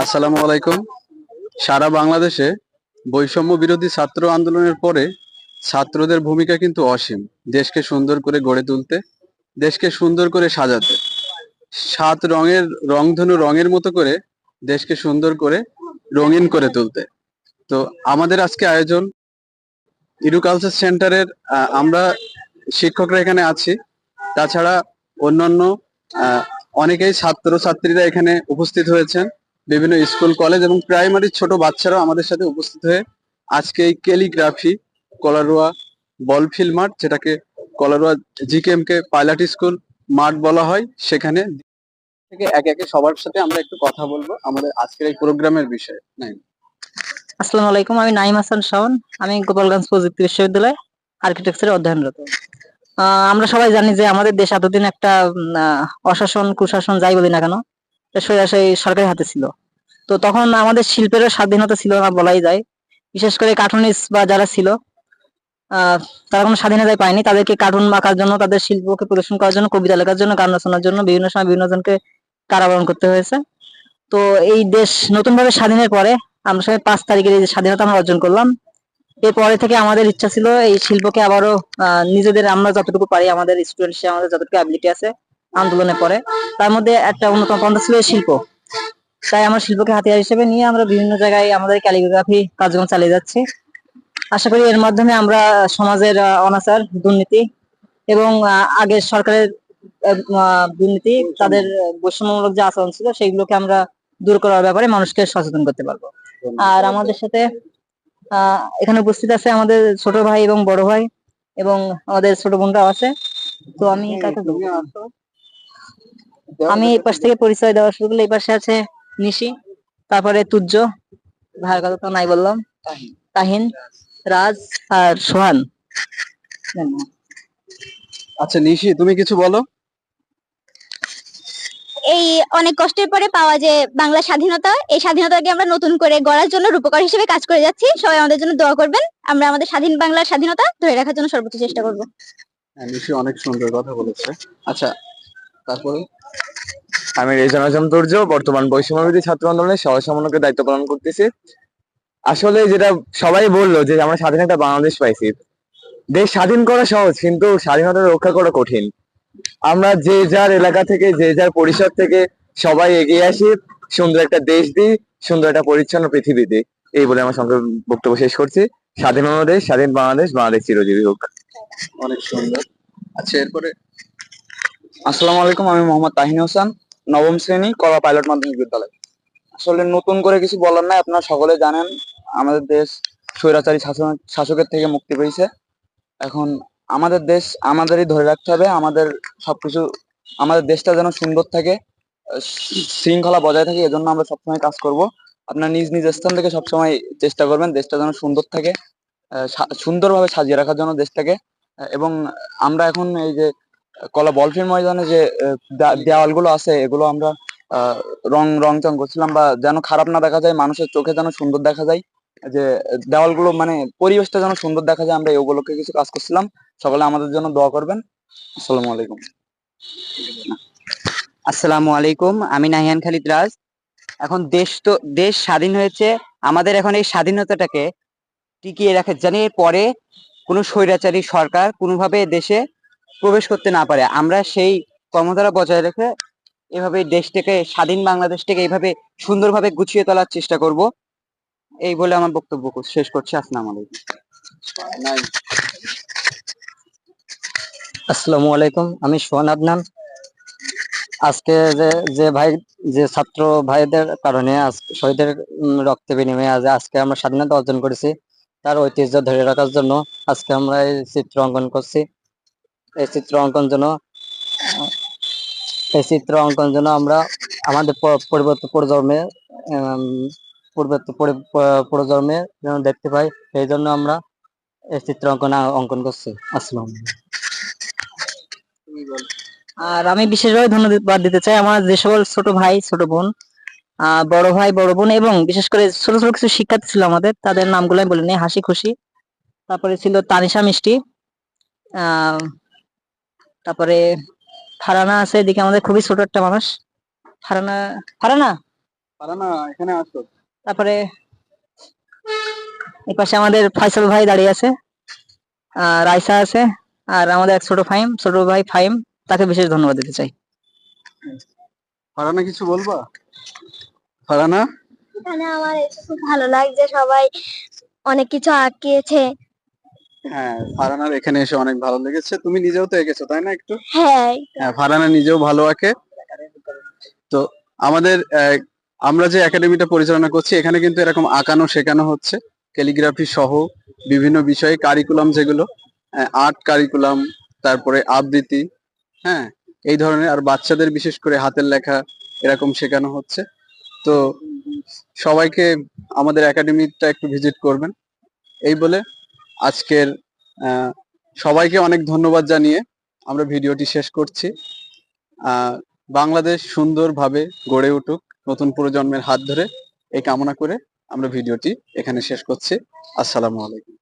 আসসালামু আলাইকুম। সারা বাংলাদেশে বৈষম্য বিরোধী ছাত্র আন্দোলনের পরে ছাত্রদের ভূমিকা কিন্তু অসীম। দেশকে সুন্দর করে গড়ে তুলতে, দেশকে সুন্দর করে সাজাতে, সাত রঙের রংধনু রঙের মতো করে দেশকে সুন্দর করে রঙিন করে তুলতে। তো আমাদের আজকে আয়োজন এডুকালচার সেন্টারের আমরা শিক্ষকরা এখানে আছি। তাছাড়া অন্যান্য আহ, অনেকেই ছাত্র ছাত্রীরা এখানে উপস্থিত হয়েছেন। বিভিন্ন স্কুল কলেজ এবং প্রাইমারি ছোট বাচ্চারাও আমাদের সাথে উপস্থিত হয়ে আজকে এই ক্যালিগ্রাফি কলারোয়া বলফিল্ড মাঠ, যেটাকে কলারোয়া জিকেএম কে পাইলট স্কুল মাঠ বলা হয়, সেখানে থেকে একে একে সবার সাথে আমরা একটু কথা বলবো আমাদের আজকের এই প্রোগ্রামের বিষয়ে। নাই, আসসালামু আলাইকুম, আমি নাইম হাসান শাওন। আমি গোপালগঞ্জ প্রযুক্তি বিশ্ববিদ্যালয়ে আর্কিটেকচারে অধ্যয়নরত। আমরা সবাই জানি যে আমাদের দেশ এতদিন একটা অশাসন কুশাসন যাই বলি না কেন, সেই সরকারের হাতে ছিল। তো তখন আমাদের শিল্পেরও স্বাধীনতা ছিল না বলাই যায়। বিশেষ করে কার্টুনিস্ট বা যারা ছিল, তারা কোনো স্বাধীনতাই পায়নি। তাদেরকে কার্টুন আঁকার জন্য, তাদের শিল্পকে প্রদর্শন করার জন্য, কবিতা লেখার জন্য, গান রচনার জন্য বিভিন্ন সময় বিভিন্ন জনকে কারাবরণ করতে হয়েছে। তো এই দেশ নতুন ভাবে স্বাধীনের পরে আমরা সবাই 5 তারিখের এই যে স্বাধীনতা আমরা অর্জন করলাম, এরপরে থেকে আমাদের ইচ্ছা ছিল এই শিল্পকে আবারও নিজেদের আমরা যতটুকু পারি, আমাদের স্টুডেন্ট হিসেবে আমাদের যতটুকু অ্যাবিলিটি আছে আন্দোলনের পরে, তার মধ্যে একটা অন্যতম পন্থা ছিল এই শিল্প। তাই আমরা শিল্পকে হাতিয়ার হিসেবে নিয়ে আমরা বিভিন্ন জায়গায় আমাদের ক্যালিগ্রাফি কার্যক্রম চালিয়ে যাচ্ছি। আশা করি এর মাধ্যমে আমরা সমাজের অনাচার, দুর্নীতি এবং আগের সরকারের দুর্নীতি, তাদের বৈষম্যমূলক যে আচরণ ছিল সেগুলোকে আমরা দূর করার ব্যাপারে মানুষকে সচেতন করতে পারবো। আর আমাদের সাথে এখানে উপস্থিত আছে আমাদের ছোট ভাই এবং বড় ভাই, এবং আমাদের ছোট বোনরাও আছে। তো আমি কাকে বলবো? আমি এই পাশ থেকে পরিচয় দেওয়া শুরু করলে, এই পাশে আছে নিশি, তারপরে তুর্য, ভাইয়ের কথা তো নাই বললাম, তাহিন, রাজ আর সোহান। আচ্ছা নিশি, তুমি কিছু বলো। এই অনেক কষ্টের পরে পাওয়া যে বাংলা স্বাধীনতা, এই স্বাধীনতাকে আমরা নতুন করে গড়ার জন্য রূপকার হিসেবে কাজ করে যাচ্ছি। সবাই আমাদের জন্য দোয়া করবেন। আমরা আমাদের স্বাধীন বাংলার স্বাধীনতা ধরে রাখার জন্য সর্বোচ্চ চেষ্টা করব। হ্যাঁ, নিশি অনেক সুন্দর কথা বলেছে। আচ্ছা, তারপরে আমি রেজান আজম তুর্য, বর্তমান বৈষম্যবিরোধী ছাত্র আন্দোলনের সহ সমন্বয়কের দায়িত্ব পালন করতেছি। আসলে যেটা সবাই বললো যে আমরা স্বাধীন একটা বাংলাদেশ পাইছি। দেশ স্বাধীন করা সহজ, কিন্তু স্বাধীনতা রক্ষা করা কঠিন। আমরা যে যার এলাকা থেকে, যে যার পরিসর থেকে সবাই এগিয়ে আসি, সুন্দর একটা দেশ দিই, সুন্দর একটা পরিচ্ছন্ন পৃথিবী দিই। এই বলে আমার সংক্ষেপ বক্তব্য শেষ করছি। স্বাধীন বাংলাদেশ, স্বাধীন বাংলাদেশ, বাংলাদেশ চিরজীবী হোক। অনেক সুন্দর। আচ্ছা, এরপরে আসসালামু আলাইকুম, আমি মোহাম্মদ তাহিন হোসেন, নবম শ্রেণী, কলা পাইলট মাধ্যমিক বিদ্যালয়। আসলে নতুন করে কিছু বলার নাই, আপনারা সকলে জানেন আমাদের দেশ স্বৈরাচারী শাসকের থেকে মুক্তি পেয়েছে। এখন আমাদের দেশ আমাদেরই ধরে রাখতে হবে। আমাদের সবকিছু, আমাদের দেশটা যেন সুন্দর থাকে, শৃঙ্খলা বজায় থাকে, এজন্য আমরা সবসময় কাজ করব। আপনার নিজ নিজ স্থান থেকে সবসময় চেষ্টা করবেন দেশটা যেন সুন্দর থাকে, সুন্দরভাবে সাজিয়ে রাখার জন্য দেশটাকে। এবং আমরা এখন এই যে কলা বলফিল্ড ময়দানে যে দেওয়ালগুলো আছে, এগুলো আমরা রং রং চং করছিলাম, বা যেন খারাপ না দেখা যায়, মানুষের চোখে যেন সুন্দর দেখা যায়, যে দেওয়ালগুলো মানে পরিবেশটা যেন সুন্দর দেখা যায়, আমরা এগুলোকে কিছু কাজ করছিলাম। সকলে আমাদের জন্য দোয়া করবেন। আসসালামু আলাইকুম। আসসালামু আলাইকুম, আমি নাহিয়ান খালিদ রাজ। এখন দেশ স্বাধীন হয়েছে, আমাদের এখন এই স্বাধীনতাটাকে টিকিয়ে রাখা, জানি পরে কোনো স্বৈরাচারী সরকার কোনোভাবে দেশে প্রবেশ করতে না পারে। আমরা সেই কর্মধারা বজায় রেখে এভাবে দেশটাকে, স্বাধীন বাংলাদেশটাকে এইভাবে সুন্দরভাবে গুছিয়ে তোলার চেষ্টা করব। এই বলে আমার বক্তব্য শেষ করছি। আসসালামু আলাইকুম। আসসালামু আলাইকুম, আমি সোহান আদনান। আজকে যে ভাই, যে ছাত্র ভাইদের কারণে শহীদের রক্তে বিনিময়ে আজকে আমরা স্বাধীনতা অর্জন করেছি, তার ঐতিহ্য ধরে রাখার জন্য আজকে আমরা এই চিত্র অঙ্কন করছি। এই চিত্র অঙ্কন জন্য আমরা আমাদের পরবর্তী প্রজন্মে প্রজন্মে যেন দেখতে পাই, সেই জন্য আমরা এই চিত্র অঙ্কন করছি। আসসালাম। আর আমি বিশেষভাবে ধন্যবাদ দিতে চাই আমার যে সকল ছোট ভাই ছোট বোন, বড় ভাই বড় বোন, এবং বিশেষ করে ছোট ছোট কিছু শিক্ষার্থী ছিল আমাদের, তাদের নামগুলো আমি বলে নিই। হাসি খুশি, তারপরে ছিল তানিশা মিষ্টি, তারপরে ফারানা আছে এদিকে, আমাদের খুবই ছোট একটা মানুষ। ফারানা ফারানা ফারানা এখানে আসো। তারপরে এই পাশে আমাদের ফয়সাল ভাই দাঁড়িয়ে আছে, রাইসা আছে, আর আমাদের এক ছোট ভাই ফাহিম, তাকে বিশেষ ধন্যবাদ দিতে চাই। ফারানা কিছু বলবা? ফারানা, এখানে আমার এসে খুব ভালো লাগছে, সবাই অনেক কিছু আঁকিয়েছে। হ্যাঁ ফারানার এখানে এসে অনেক ভালো লেগেছে। তুমি নিজেও তো এঁকেছো তাই না একটু? হ্যাঁ, হ্যাঁ ফারানা নিজেও ভালো আঁকে। তো আমাদের আমরা যে একাডেমিটা পরিচালনা করছি এখানে কিন্তু এরকম আঁকানো শেখানো হচ্ছে, ক্যালিগ্রাফি সহ বিভিন্ন বিষয়ে কারিকুলাম, যেগুলো আর্ট কারিকুলাম, তারপরে আবৃত্তি, হ্যাঁ এই ধরনের, আর বাচ্চাদের বিশেষ করে হাতের লেখা এরকম শেখানো হচ্ছে। তো সবাইকে আমাদের একাডেমিটা একটু ভিজিট করবেন এই বলে আজকের আহ, সবাইকে অনেক ধন্যবাদ জানিয়ে আমরা ভিডিওটি শেষ করছি। বাংলাদেশ সুন্দরভাবে গড়ে উঠুক নতুন প্রজন্মের হাত ধরে, এই কামনা করে আমরা ভিডিওটি এখানে শেষ করছি। আসসালামু আলাইকুম।